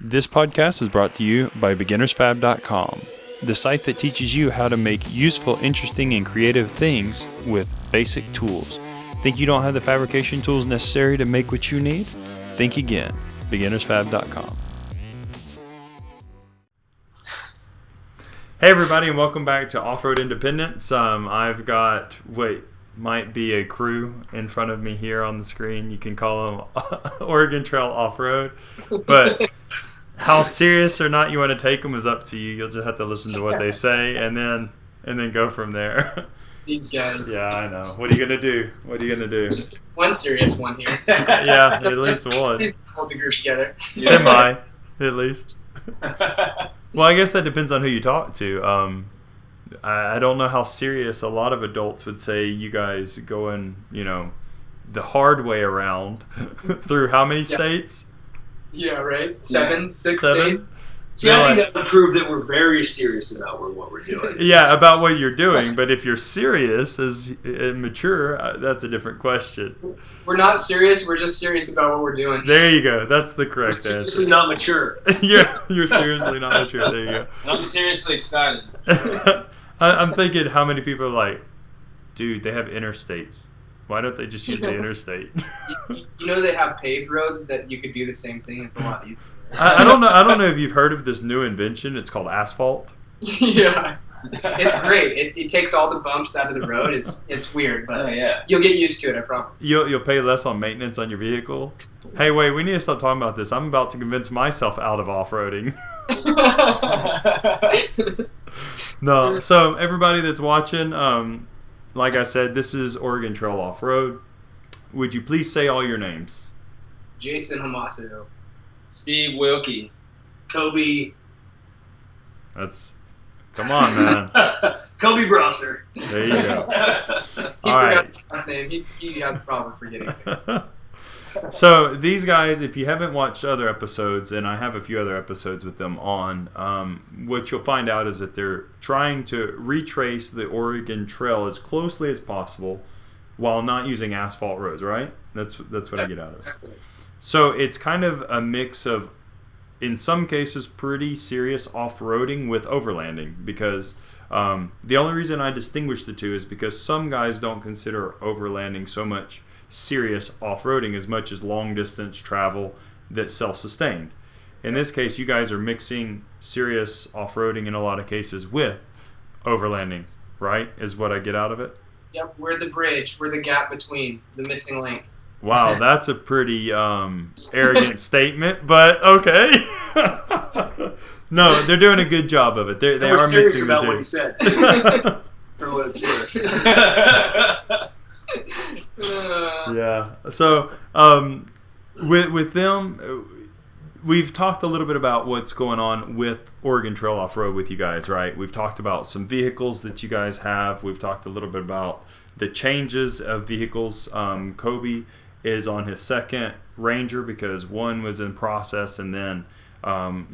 This podcast is brought to you by beginnersfab.com, the site that teaches you how to make useful, interesting, and creative things with basic tools. Think you don't have the fabrication tools necessary to make what you need? Think again. beginnersfab.com. Hey everybody, and welcome back to Off-Road Independence. I've got might be a crew in front of me here on the screen. You can call them Oregon Trail Off-Road, but how serious or not you want to take them is up to you. You'll just have to listen to what they say and then go from there. These guys. Yeah, I know. What are you gonna do? One serious one here. Yeah, at least one. Hold the group together. Semi, at least. Well, I guess that depends on who you talk to. I don't know how serious a lot of adults would say you guys going, the hard way around through how many states? Yeah, right. Six states. See, I think that would prove that we're very serious about what we're doing. Yeah, about what you're doing. But if you're serious as mature, that's a different question. We're not serious. We're just serious about what we're doing. There you go. That's the correct answer. Seriously not mature. Yeah, you're seriously not mature. There you go. I'm seriously excited. I'm thinking how many people are like, dude, they have interstates. Why don't they just use the interstate? You know they have paved roads that you could do the same thing. It's a lot easier. I don't know if you've heard of this new invention. It's called asphalt. Yeah, it's great. It takes all the bumps out of the road. It's weird, but you'll get used to it. I promise. You'll pay less on maintenance on your vehicle. Hey, wait, we need to stop talking about this. I'm about to convince myself out of off-roading. No, so everybody that's watching, like I said, this is Oregon Trail Off-Road. Would you please say all your names? Jason Hamasu. Steve Wilkie. Kobe. Come on, man. Kobe Brosser. There you go. He All forgot right. his last name. He has a problem forgetting things. So these guys, if you haven't watched other episodes, and I have a few other episodes with them on, what you'll find out is that they're trying to retrace the Oregon Trail as closely as possible while not using asphalt roads, right? That's what I get out of it. So it's kind of a mix of, in some cases, pretty serious off-roading with overlanding, because the only reason I distinguish the two is because some guys don't consider overlanding so much serious off-roading as much as long-distance travel that's self-sustained. In this case, you guys are mixing serious off-roading in a lot of cases with overlanding, right? Is what I get out of it? Yep, we're the bridge. We're the gap between, the missing link. Wow, that's a pretty arrogant statement, but okay. No, they're doing a good job of it. They are serious mixing the about two. what he said. For what it's worth. Yeah. So with them, we've talked a little bit about what's going on with Oregon Trail Off-Road with you guys, right? We've talked about some vehicles that you guys have. We've talked a little bit about the changes of vehicles. Kobe is on his second Ranger because one was in process, and then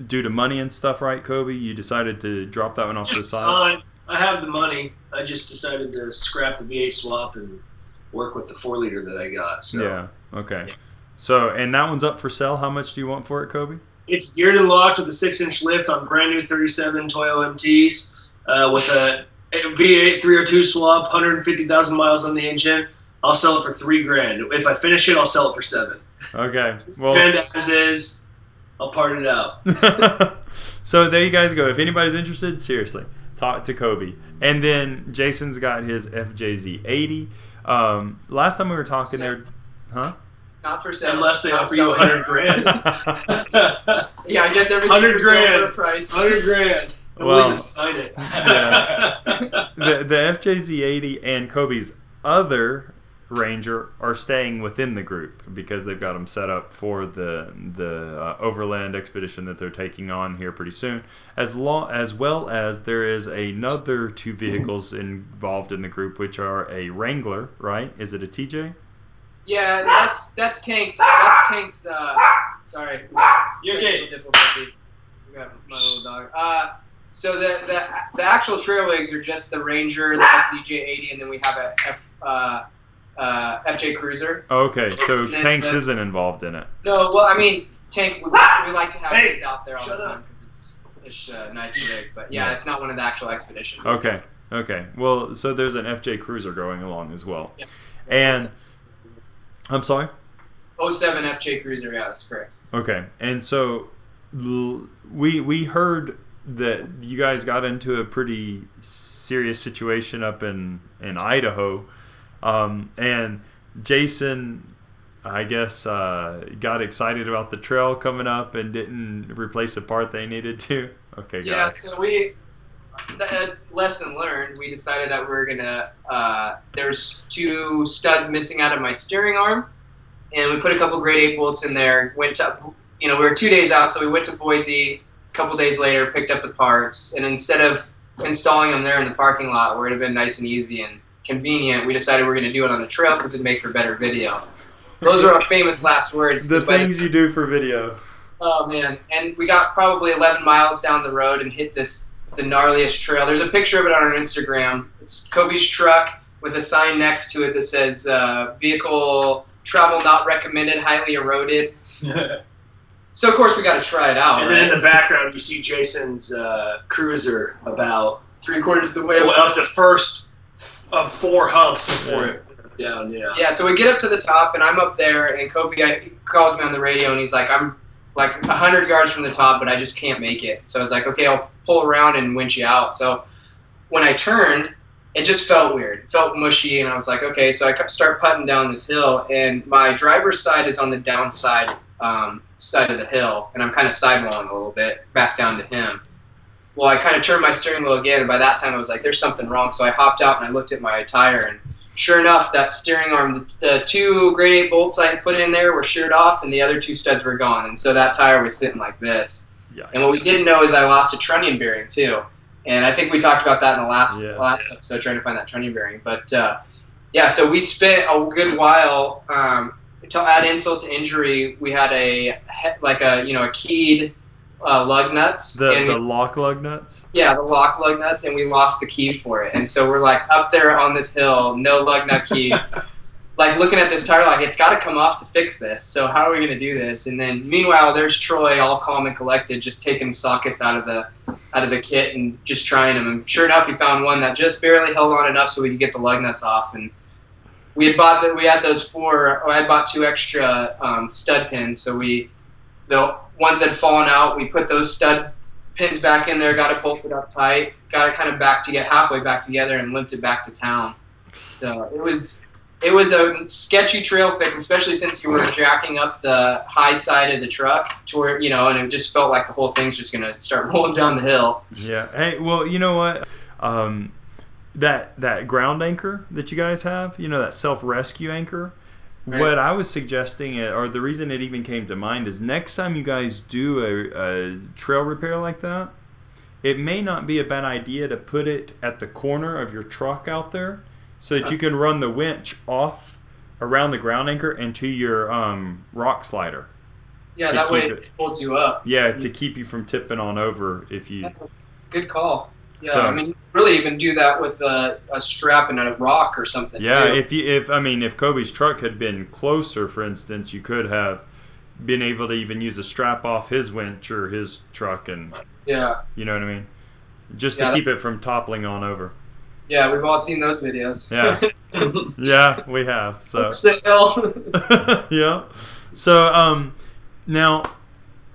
due to money and stuff, right, Kobe, you decided to drop that one off to the side? I have the money. I just decided to scrap the V8 swap and work with the 4-liter that I got. So. Yeah, okay. Yeah. So, and that one's up for sale. How much do you want for it, Kobe? It's geared and locked with a 6-inch lift on brand new 37 Toyo MTs with a V8 302 swap, 150,000 miles on the engine. I'll sell it for $3,000. If I finish it, I'll sell it for $7,000. Okay. $6,000 as is. I'll part it out. So there you guys go. If anybody's interested, seriously, talk to Kobe. And then Jason's got his FJZ80. Last time we were talking there, huh? Not for sale. Unless they offer you $100,000. Yeah, I guess everything's for sale for a price. $100,000. Well, sign it. Yeah. The FJZ80 and Kobe's other Ranger are staying within the group because they've got them set up for the Overland Expedition that they're taking on here pretty soon, as well as there is another two vehicles involved in the group, which are a Wrangler, right? Is it a TJ? Yeah, that's Tank's. That's Tank's. Sorry, You're okay. Difficulty. We got my little dog. So the actual trail legs are just the Ranger, the FZJ80, and then we have a FJ Cruiser. Okay, so Tanks isn't involved in it. No, well, I mean, tank, we like to have these out there all the time because it's a nice rig. But yeah, it's not one of the actual expedition. Okay. Well, so there's an FJ Cruiser going along as well. Yeah. And I'm sorry? 07 FJ Cruiser, yeah, that's correct. Okay. And so we heard that you guys got into a pretty serious situation up in Idaho. And Jason, I guess, got excited about the trail coming up and didn't replace a part they needed to. Okay, guys. Yeah, so lesson learned, we decided that we were going to, there's 2 studs missing out of my steering arm, and we put a couple grade 8 bolts in there, went to, we were 2 days out, so we went to Boise, a couple days later, picked up the parts, and instead of installing them there in the parking lot where it would have been nice and easy and convenient, we decided we're going to do it on the trail because it'd make for better video. Those are our famous last words. The things you do for video. Oh, man. And we got probably 11 miles down the road and hit the gnarliest trail. There's a picture of it on our Instagram. It's Kobe's truck with a sign next to it that says, vehicle travel not recommended, highly eroded. So, of course, we got to try it out. And then in the background, you see Jason's cruiser about 3/4 of the way up the first of 4 humps before it down. Yeah, so we get up to the top, and I'm up there, and Kobe calls me on the radio, and he's like, I'm like 100 yards from the top, but I just can't make it. So I was like, okay, I'll pull around and winch you out. So when I turned, it just felt weird. It felt mushy, and I was like, okay. So I start putting down this hill, and my driver's side is on the downside side of the hill, and I'm kind of sidewalling a little bit back down to him. Well, I kind of turned my steering wheel again, and by that time I was like, there's something wrong. So I hopped out and I looked at my tire, and sure enough, that steering arm, the 2 grade 8 bolts I put in there were sheared off, and the other 2 studs were gone. And so that tire was sitting like this. Yikes. And what we didn't know is I lost a trunnion bearing too. And I think we talked about that in the last episode, trying to find that trunnion bearing. But yeah, so we spent a good while. To add insult to injury, we had a keyed lug nuts. The lock lug nuts? Yeah, the lock lug nuts, and we lost the key for it. And so we're like up there on this hill, no lug nut key. Like looking at this tire, like it's got to come off to fix this. So how are we going to do this? And then meanwhile, there's Troy, all calm and collected, just taking sockets out of the kit and just trying them. And sure enough, he found one that just barely held on enough so we could get the lug nuts off. And we had bought I had bought 2 extra stud pins. So the ones that had fallen out, we put those stud pins back in there, got it bolted up tight, got it kind of halfway back together, and limped it back to town. So it was a sketchy trail fix, especially since you were jacking up the high side of the truck to where, and it just felt like the whole thing's just going to start rolling down the hill. Yeah. Hey, well, you know what? That ground anchor that you guys have, that self-rescue anchor, right. What I was suggesting, or the reason it even came to mind, is next time you guys do a trail repair like that, it may not be a bad idea to put it at the corner of your truck out there so that you can run the winch off around the ground anchor and to your rock slider. Yeah, that way it holds you up. Yeah, to keep you from tipping on over if you... That's a good call. Yeah, so, I mean, you really even do that with a strap and a rock or something. Yeah, too. if Kobe's truck had been closer, for instance, you could have been able to even use a strap off his winch or his truck, and you know what I mean, just to keep it from toppling on over. Yeah, we've all seen those videos. Yeah, yeah, we have. So yeah. So now,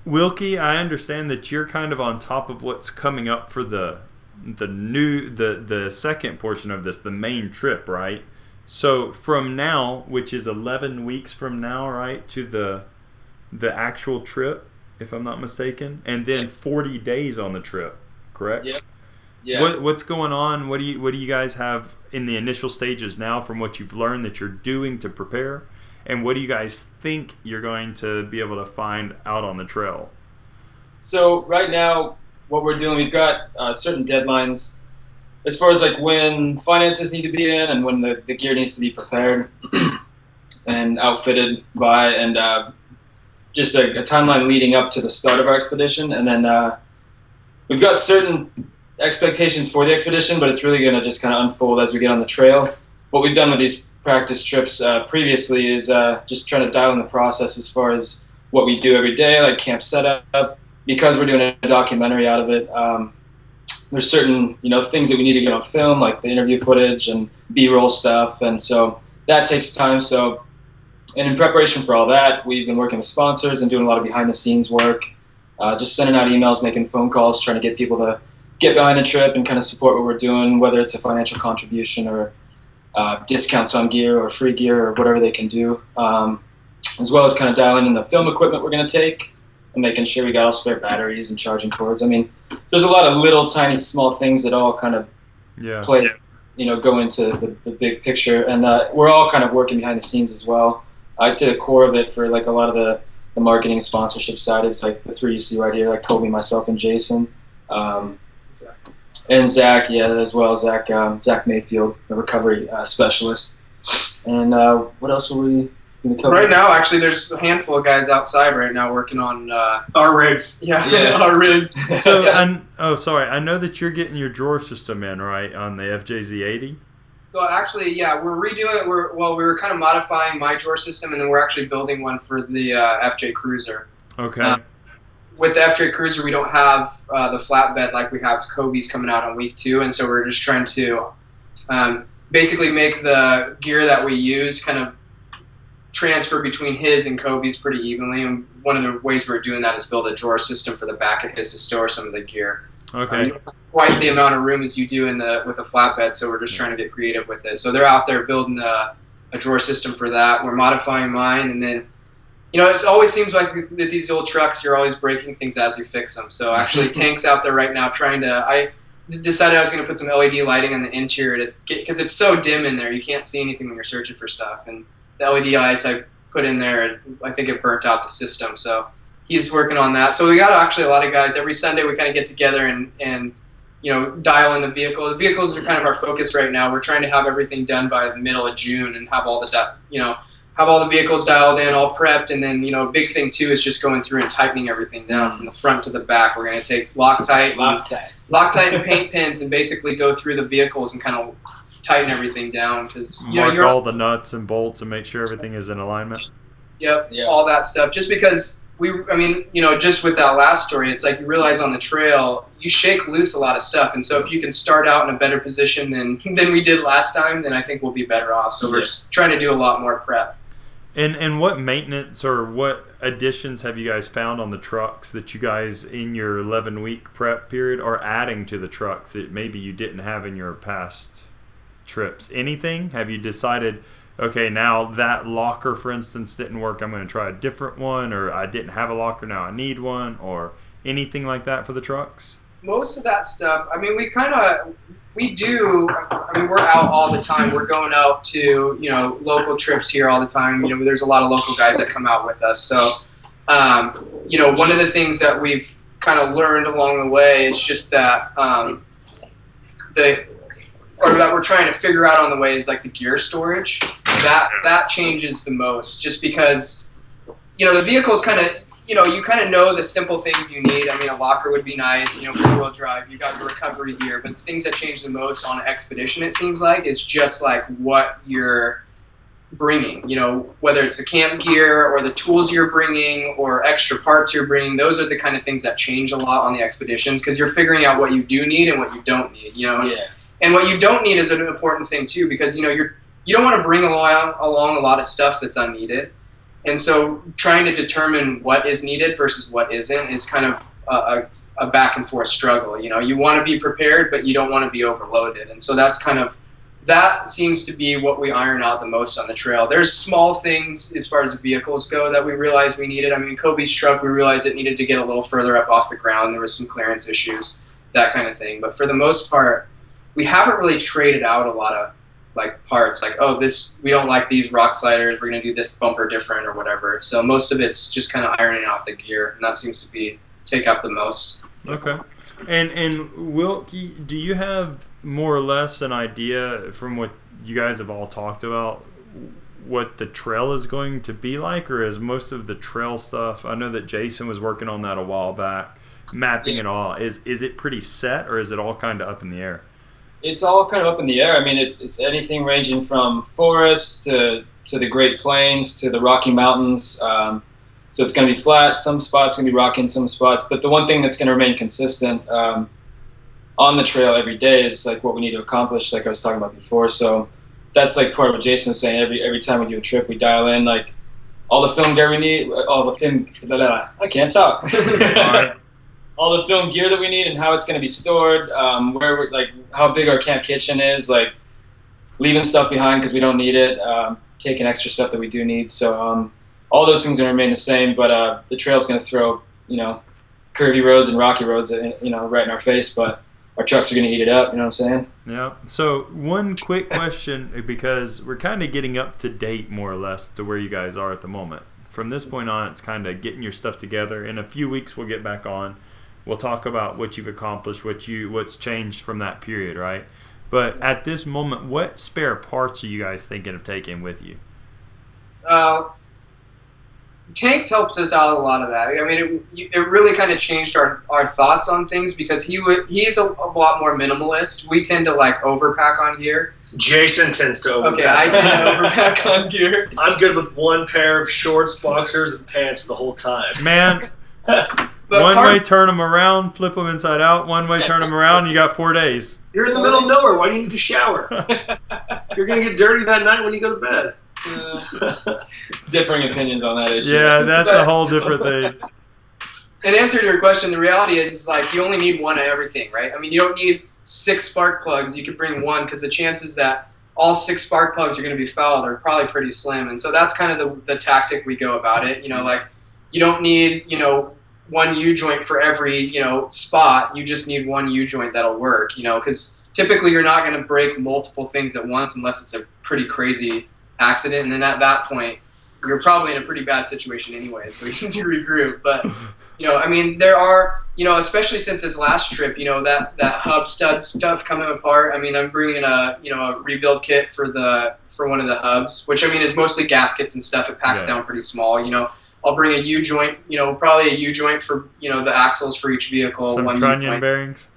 Wilkie, I understand that you're kind of on top of what's coming up for the second portion of this, the main trip, right? So from now, which is 11 weeks from now, right, to the actual trip, if I'm not mistaken, and then 40 days on the trip, correct? Yep. Yeah. What's going on? What do you guys have in the initial stages now from what you've learned that you're doing to prepare? And what do you guys think you're going to be able to find out on the trail? So right now, what we're doing, we've got certain deadlines as far as like when finances need to be in and when the gear needs to be prepared and outfitted by, and just a timeline leading up to the start of our expedition. And then we've got certain expectations for the expedition, but it's really going to just kind of unfold as we get on the trail. What we've done with these practice trips previously is just trying to dial in the process as far as what we do every day, like camp setup. Because we're doing a documentary out of it, there's certain things that we need to get on film, like the interview footage and B-roll stuff, and so that takes time. So, and in preparation for all that, we've been working with sponsors and doing a lot of behind-the-scenes work, just sending out emails, making phone calls, trying to get people to get behind the trip and kind of support what we're doing, whether it's a financial contribution or discounts on gear or free gear or whatever they can do, as well as kind of dialing in the film equipment we're going to take and making sure we got all spare batteries and charging cords. I mean, there's a lot of little tiny small things that all kind of play, go into the big picture, and we're all kind of working behind the scenes as well. I'd say the core of it for like a lot of the marketing and sponsorship side is like the three you see right here, like Kobe, myself, and Jason. And Zach, as well. Zach Mayfield, the recovery specialist. And what else were we going to cover? Right now, actually, there's a handful of guys outside right now working on our rigs. Yeah. Our rigs. So, I know that you're getting your drawer system in, right, on the FJZ80? Well, actually, we're redoing it. We were kind of modifying my drawer system, and then we're actually building one for the FJ Cruiser. Okay. With the FJ Cruiser, we don't have the flatbed like we have Kobe's coming out on week 2, and so we're just trying to basically make the gear that we use kind of transfer between his and Kobe's pretty evenly. And one of the ways we're doing that is build a drawer system for the back of his to store some of the gear. Okay. You don't have quite the amount of room as you do with a flatbed, so we're just trying to get creative with it. So they're out there building a drawer system for that. We're modifying mine, and then it always seems like that these old trucks, you're always breaking things as you fix them. So actually, Tank's out there right now I decided I was going to put some LED lighting on the interior because it's so dim in there, you can't see anything when you're searching for stuff. And the LED lights I put in there, I think it burnt out the system. So he's working on that. So we got actually a lot of guys. Every Sunday we kind of get together and dial in the vehicle. The vehicles are kind of our focus right now. We're trying to have everything done by the middle of June and have all the vehicles dialed in, all prepped, and then a big thing too is just going through and tightening everything down from the front to the back. We're going to take Loctite and paint pins and basically go through the vehicles and kind of tighten everything down because mark all the nuts and bolts and make sure everything is in alignment. Yep, all that stuff. Just because just with that last story, it's like you realize on the trail you shake loose a lot of stuff, and so if you can start out in a better position than we did last time, then I think we'll be better off. So we're just trying to do a lot more prep. And what maintenance or what additions have you guys found on the trucks that you guys in your 11-week prep period are adding to the trucks that maybe you didn't have in your past trips? Anything? Have you decided, okay, now that locker, for instance, didn't work, I'm going to try a different one, or I didn't have a locker, now I need one, or anything like that for the trucks? Most of that stuff, I mean, we're out all the time. We're going out to, local trips here all the time. There's a lot of local guys that come out with us. So, one of the things that we've kind of learned along the way is just that that we're trying to figure out on the way is like the gear storage. That changes the most just because, the vehicle's kind of, you kind of know the simple things you need. I mean, a locker would be nice, four-wheel drive, you got the recovery gear, but the things that change the most on an expedition, it seems like, is just like what you're bringing, whether it's the camp gear or the tools you're bringing or extra parts you're bringing. Those are the kind of things that change a lot on the expeditions because you're figuring out what you do need and what you don't need, And what you don't need is an important thing too because, you don't want to bring along a lot of stuff that's unneeded. And so trying to determine what is needed versus what isn't is kind of a back and forth struggle. You want to be prepared, but you don't want to be overloaded. And so that seems to be what we iron out the most on the trail. There's small things as far as the vehicles go that we realized we needed. I mean, Kobe's truck, we realized it needed to get a little further up off the ground. There was some clearance issues, that kind of thing. But for the most part, we haven't really traded out a lot of parts we don't like these rock sliders, we're going to do this bumper different or whatever. So most of it's just kind of ironing out the gear, and that seems to take up the most. Okay. And Wilkie, do you have more or less an idea from what you guys have all talked about what the trail is going to be like, or is most of the trail stuff, I know that Jason was working on that a while back, mapping it all, is it pretty set or is it all kind of up in the air? It's all kind of up in the air. I mean, it's anything ranging from forest to the Great Plains to the Rocky Mountains. So it's going to be flat. Some spots going to be rocky in some spots. But the one thing that's going to remain consistent on the trail every day is like what we need to accomplish, like I was talking about before. So that's like part of what Jason was saying. Every time we do a trip, we dial in like all the film gear we need, I can't talk. All the film gear that we need and how it's going to be stored, where we're, like how big our camp kitchen is, like leaving stuff behind because we don't need it, taking extra stuff that we do need. So all those things are going to remain the same, but the trail's going to throw, curvy roads and rocky roads, right in our face, but our trucks are going to eat it up, you know what I'm saying? Yeah. So one quick question, because we're kind of getting up to date more or less to where you guys are at the moment. From this point on, it's kind of getting your stuff together. In a few weeks, we'll get back on. We'll talk about what you've accomplished, what's changed from that period, right? But at this moment, what spare parts are you guys thinking of taking with you? Tanks helps us out a lot of that. I mean, it really kind of changed our thoughts on things because he's a lot more minimalist. We tend to like overpack on gear. Jason tends to overpack. Okay, I tend to overpack on gear. I'm good with one pair of shorts, boxers, and pants the whole time. Man, one way, turn them around, flip them inside out. One way, turn them around, you got 4 days. You're in the middle of nowhere. Why do you need to shower? You're going to get dirty that night when you go to bed. Differing opinions on that issue. Yeah, that's a whole different thing. In answer to your question, the reality is like you only need one of everything, right? I mean, you don't need 6 spark plugs. You could bring one because the chances that all 6 spark plugs are going to be fouled are probably pretty slim. And so that's kind of the tactic we go about it. Like you don't need, one U-joint for every, spot. You just need one U-joint that'll work, because typically you're not going to break multiple things at once unless it's a pretty crazy accident. And then at that point, you're probably in a pretty bad situation anyway, so you need to regroup. But, I mean, there are, especially since this last trip, that hub stud stuff coming apart. I mean, I'm bringing a rebuild kit for one of the hubs, which I mean is mostly gaskets and stuff. It packs down pretty small, I'll bring a U-joint, probably a U-joint for, the axles for each vehicle. Some one trunnion U-joint. Bearings.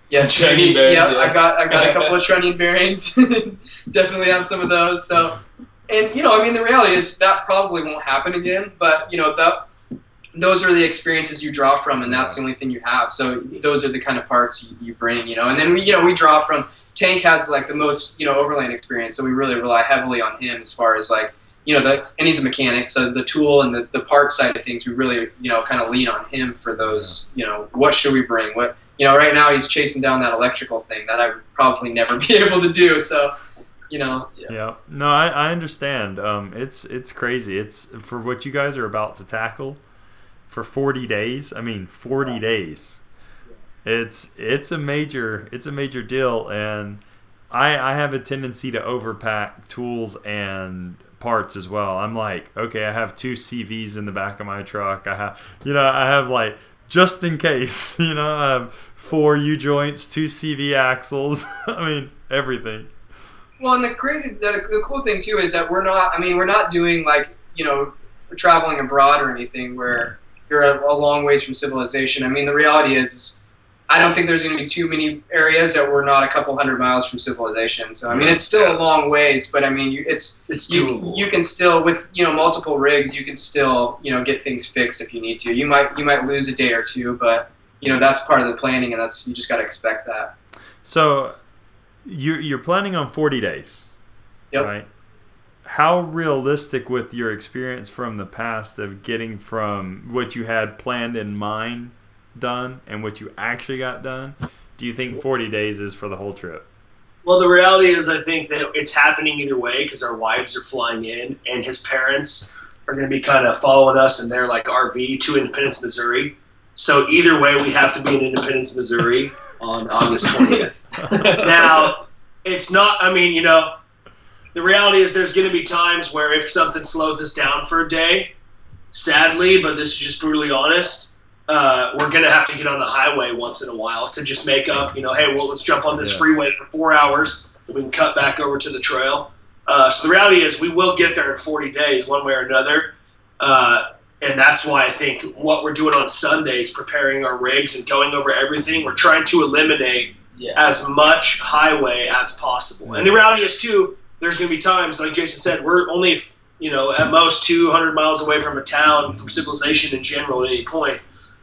Yeah, trunnion bearings. Yeah, I've got a couple of trunnion bearings. Definitely have some of those. So, and I mean, the reality is that probably won't happen again. But those are the experiences you draw from, and that's the only thing you have. So those are the kind of parts you bring, And then we draw from. Tank has like the most overland experience, so we really rely heavily on him as far as like. And he's a mechanic, so the tool and the part side of things, we really, kind of lean on him for those, what should we bring? What, right now he's chasing down that electrical thing that I would probably never be able to do. So, Yeah. No, I understand. It's crazy. It's for what you guys are about to tackle for 40 days. I mean, 40 days. It's a major deal, and I have a tendency to overpack tools and parts as well. I'm like, okay, I have 2 CVs in the back of my truck. I have like, just in case, I have 4 U-joints, 2 CV axles. I mean, everything. Well, and the cool thing too is that we're not doing like, traveling abroad or anything where you're a long ways from civilization. I mean, the reality is I don't think there's going to be too many areas that we're not a couple hundred miles from civilization. So I mean, it's still a long ways, but I mean, it's doable. You can still with multiple rigs, you can still get things fixed if you need to. You might lose a day or two, but that's part of the planning, and you just got to expect that. So you're planning on 40 days, yep. Right? How realistic with your experience from the past of getting from what you had planned in mind done and what you actually got done, do you think 40 days is for the whole trip? Well, the reality is I think that it's happening either way because our wives are flying in and his parents are going to be kind of following us in their like RV to Independence, Missouri. So either way, we have to be in Independence, Missouri on August 20th. Now, it's not, I mean, the reality is there's going to be times where if something slows us down for a day, sadly, but this is just brutally honest, we're going to have to get on the highway once in a while to just make up, hey, well, let's jump on this freeway for 4 hours and we can cut back over to the trail. So the reality is we will get there in 40 days one way or another. And that's why I think what we're doing on Sundays, preparing our rigs and going over everything, we're trying to eliminate as much highway as possible. And the reality is, too, there's going to be times, like Jason said, we're only at most 200 miles away from a town, from civilization in general at any point.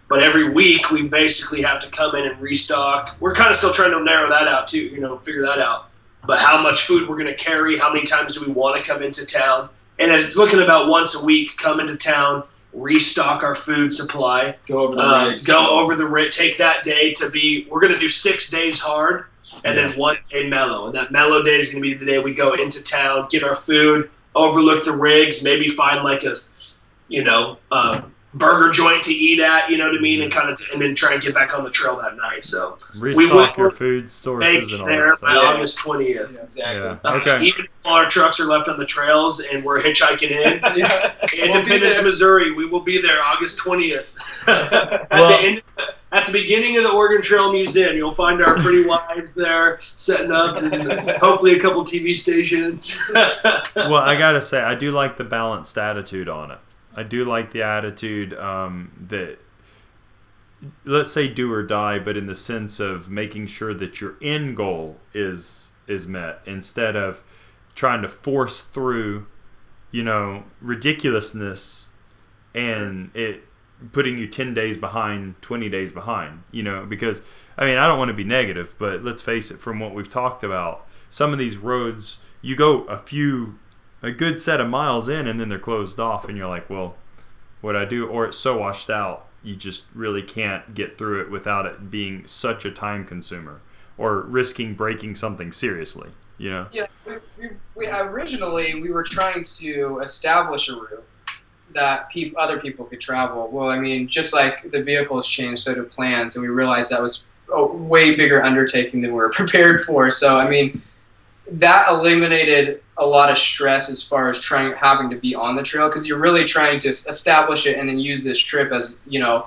But every week we basically have to come in and restock. We're kind of still trying to narrow that out too, figure that out. But how much food we're going to carry, how many times do we want to come into town? And it's looking about once a week, come into town, restock our food supply. Go over the rigs. Go over the rig. Take that day to be, we're going to do 6 days hard and then 1 day mellow. And that mellow day is going to be the day we go into town, get our food, overlook the rigs, maybe find like a, burger joint to eat at, you know what I mean, and then try and get back on the trail that night. So restock your food sources and all there that stuff. by August 20th. Yeah, exactly. Yeah. Okay. Even if our trucks are left on the trails and we're hitchhiking in, Independence, Missouri, we will be there August 20th. At the beginning of the Oregon Trail Museum, you'll find our pretty wives there setting up, and hopefully a couple TV stations. Well, I gotta say, I do like the balanced attitude on it. I do like the attitude that, let's say, do or die, but in the sense of making sure that your end goal is met, instead of trying to force through, ridiculousness and it putting you 10 days behind, 20 days behind, because, I don't want to be negative, but let's face it, from what we've talked about, some of these roads, you go a good set of miles in and then they're closed off and you're like, well, what'd I do? Or it's so washed out you just really can't get through it without it being such a time consumer or risking breaking something seriously, Yeah, we originally we were trying to establish a route that other people could travel. Well, just like the vehicles changed, so do plans, and we realized that was a way bigger undertaking than we were prepared for. So, that eliminated a lot of stress as far as having to be on the trail, because you're really trying to establish it and then use this trip as the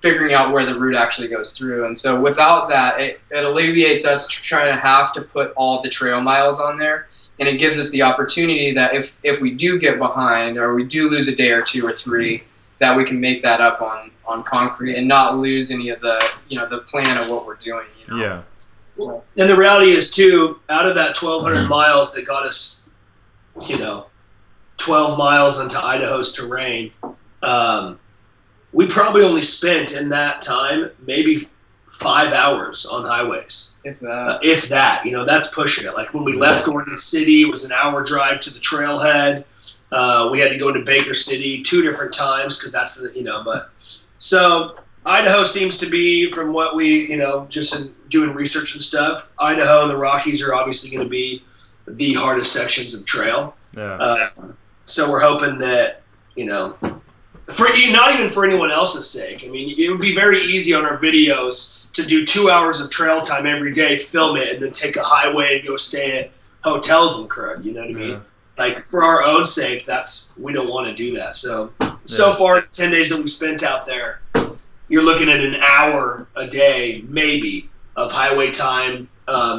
figuring out where the route actually goes through. And so without that, it alleviates us trying to have to put all the trail miles on there, and it gives us the opportunity that if we do get behind or we do lose a day or 2 or 3, that we can make that up on concrete and not lose any of the the plan of what we're doing. Yeah. So. And the reality is, too, out of that 1,200 miles that got us, 12 miles into Idaho's terrain, we probably only spent in that time maybe 5 hours on highways. If that. That's pushing it. Like when we left Oregon City, it was an hour drive to the trailhead. We had to go to Baker City 2 different times because that's but so Idaho seems to be, from what we, just in doing research and stuff, Idaho and the Rockies are obviously going to be the hardest sections of trail. Yeah. So we're hoping that, for not even for anyone else's sake. It would be very easy on our videos to do 2 hours of trail time every day, film it, and then take a highway and go stay at hotels and crud. You know what I mean? Like, for our own sake, we don't want to do that. So far, the 10 days that we spent out there, you're looking at an hour a day, maybe, of highway time,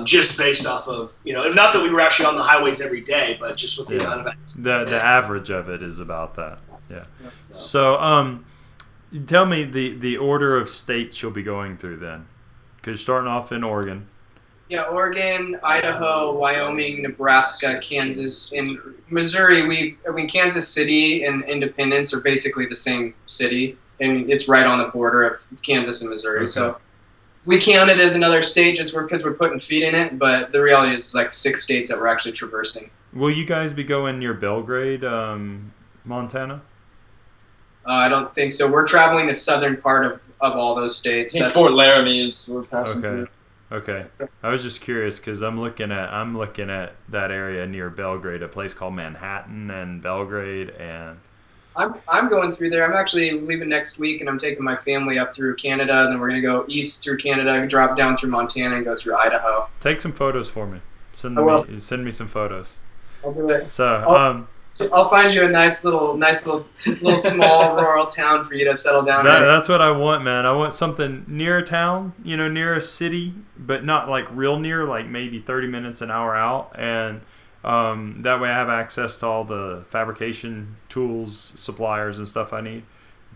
just based off of, not that we were actually on the highways every day, but just with the amount of accidents. The average of it is about that. Yeah. So, tell me the order of states you'll be going through then, because you're starting off in Oregon. Yeah, Oregon, Idaho, Wyoming, Nebraska, Kansas, and Missouri. Kansas City and Independence are basically the same city, and it's right on the border of Kansas and Missouri. Okay. So we count it as another state just because we're putting feet in it, but the reality is like 6 states that we're actually traversing. Will you guys be going near Belgrade, Montana? I don't think so. We're traveling the southern part of all those states. I think Fort Laramie is we're passing through. Okay. I was just curious because I'm looking at that area near Belgrade, a place called Manhattan and Belgrade, and I'm going through there. I'm actually leaving next week, and I'm taking my family up through Canada, and then we're gonna go east through Canada, drop down through Montana, and go through Idaho. Take some photos for me. Send me some photos. I'll do it. So I'll find you a nice little small rural town for you to settle down in. That's what I want, man. I want something near a town, near a city, but not like real near, like maybe 30 minutes, an hour out. And that way I have access to all the fabrication tools, suppliers, and stuff I need.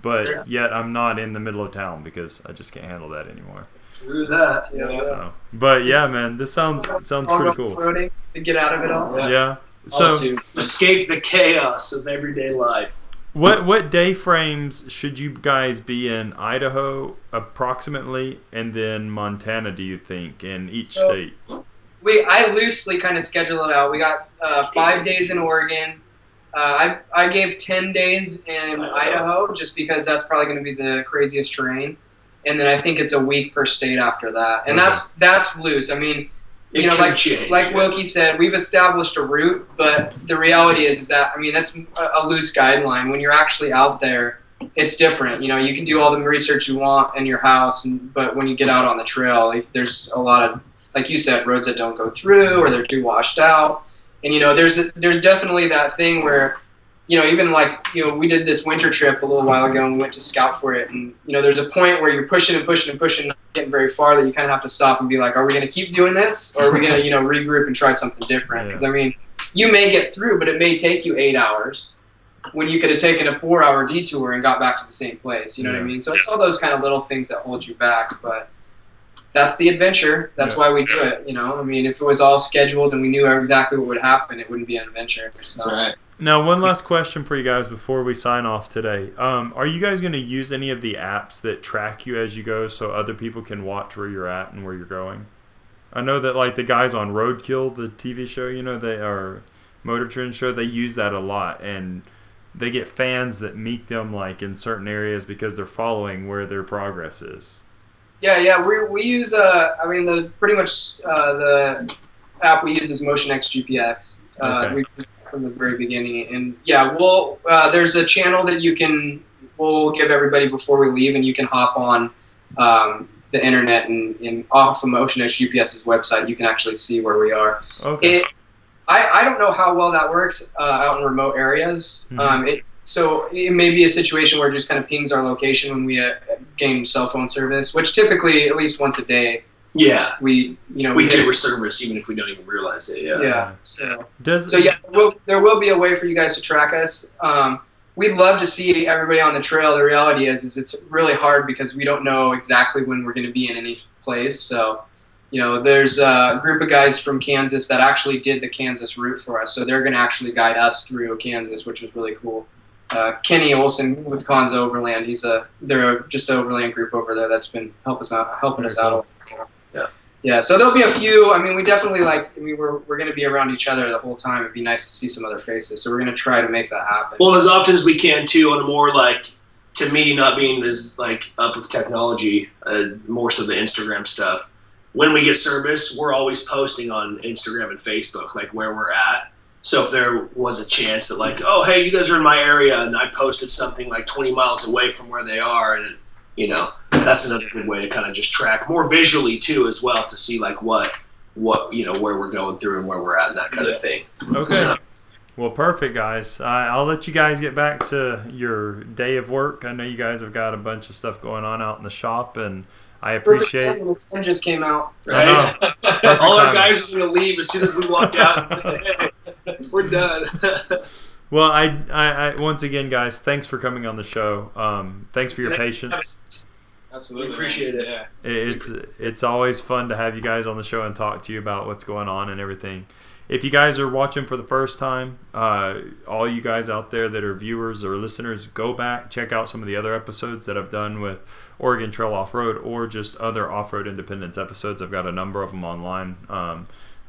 But yet I'm not in the middle of town because I just can't handle that anymore. True that. Yeah. So, but yeah, man, this sounds pretty cool. Roading to get out of it all. Yeah. So Escape the chaos of everyday life. what day frames should you guys be in Idaho approximately, and then Montana? Do you think in each state? I loosely kind of schedule it out. We got 5 days in Oregon. I gave 10 days in Idaho just because that's probably going to be the craziest terrain, and then I think it's a week per state after that, and that's loose. I mean, you know, like Wilkie said, we've established a route, but the reality is that, I mean, that's a loose guideline. When you're actually out there, it's different. You know, you can do all the research you want in your house, but when you get out on the trail, there's a lot of, like you said, roads that don't go through or they're too washed out. And, you know, there's definitely that thing where, you know, even like, you know, we did this winter trip a little while ago and we went to scout for it. And, you know, there's a point where you're pushing and pushing and pushing, not getting very far, that you kind of have to stop and be like, are we going to keep doing this? Or are we going to, you know, regroup and try something different? Because, I mean, you may get through, but it may take you 8 hours when you could have taken a 4-hour detour and got back to the same place. You know what I mean? So it's all those kind of little things that hold you back. But that's the adventure. That's why we do it. You know, I mean, if it was all scheduled and we knew exactly what would happen, it wouldn't be an adventure. So. That's right. Now, one last question for you guys before we sign off today. Are you guys going to use any of the apps that track you as you go so other people can watch where you're at and where you're going? I know that, like, the guys on Roadkill, the TV show, you know, they are Motor Trend show, they use that a lot, and they get fans that meet them, like, in certain areas because they're following where their progress is. Yeah, we use pretty much the app we use is MotionX GPX. We used it from the very beginning, and there's a channel that we'll give everybody before we leave, and you can hop on the internet and off of MotionX GPS's website, you can actually see where we are. Okay. I don't know how well that works out in remote areas. Mm-hmm. So it may be a situation where it just kind of pings our location when we gain cell phone service, which typically at least once a day. Yeah, we give service even if we don't even realize it. Yeah. There will be a way for you guys to track us. We'd love to see everybody on the trail. The reality is it's really hard because we don't know exactly when we're going to be in any place. So, you know, there's a group of guys from Kansas that actually did the Kansas route for us. So they're going to actually guide us through Kansas, which was really cool. Kenny Olson with Cons Overland. They're just an overland group over there that's been helping us out. So, yeah. So there'll be a few. I mean, we definitely we're going to be around each other the whole time. It'd be nice to see some other faces. So we're going to try to make that happen. Well, as often as we can too. On a more to me, not being as up with technology, more so the Instagram stuff. When we get service, we're always posting on Instagram and Facebook where we're at. So if there was a chance that oh, hey, you guys are in my area, and I posted something 20 miles away from where they are, and you know, that's another good way to kind of just track more visually too, as well, to see what you know, where we're going through and where we're at and that kind of thing. Okay. Well, perfect, guys. I'll let you guys get back to your day of work. I know you guys have got a bunch of stuff going on out in the shop, and I appreciate. The sun just came out. Right. All our guys are going to leave as soon as we walk out and say, "Hey, we're done." Well, I once again, guys, thanks for coming on the show. Thanks for your patience. Absolutely, we appreciate it. Yeah, it's always fun to have you guys on the show and talk to you about what's going on and everything. If you guys are watching for the first time, all you guys out there that are viewers or listeners, go back, check out some of the other episodes that I've done with Oregon Trail Off-Road or just other Off-Road Independence episodes. I've got a number of them online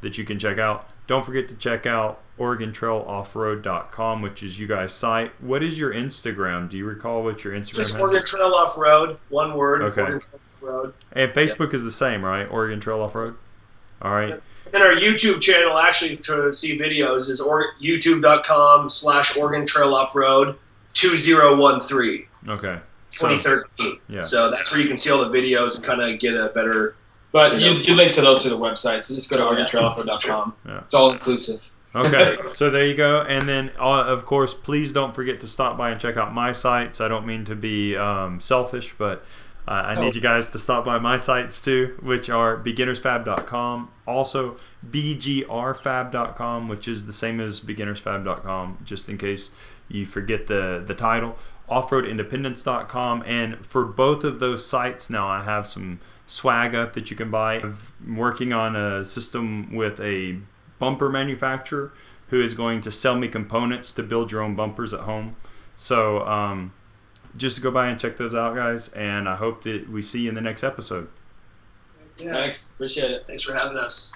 that you can check out. Don't forget to check out OregonTrailOffroad.com, which is you guys' site. What is your Instagram? Do you recall what your Instagram is? Just Oregon Trail Off-Road, one word. Okay. Oregon Trail Off-Road. And Facebook is the same, right? Oregon Trail Off-Road? All right. And our YouTube channel, actually, to see videos, is youtube.com/Oregon Trail Off-Road 2013. Okay. 2013. Yeah. So that's where you can see all the videos and kind of get a better... But you link to those through the website, so just go to OregonTrailOffroad.com. Yeah. It's all inclusive. Okay, so there you go. And then, of course, please don't forget to stop by and check out my sites. I don't mean to be selfish, but I need you guys to stop by my sites too, which are beginnersfab.com, also bgrfab.com, which is the same as beginnersfab.com, just in case you forget the title. offroadindependence.com. And for both of those sites now, I have some swag up that you can buy. I'm working on a system with a bumper manufacturer who is going to sell me components to build your own bumpers at home. So just go by and check those out, guys, and I hope that we see you in the next episode. Thanks. Appreciate it. Thanks for having us.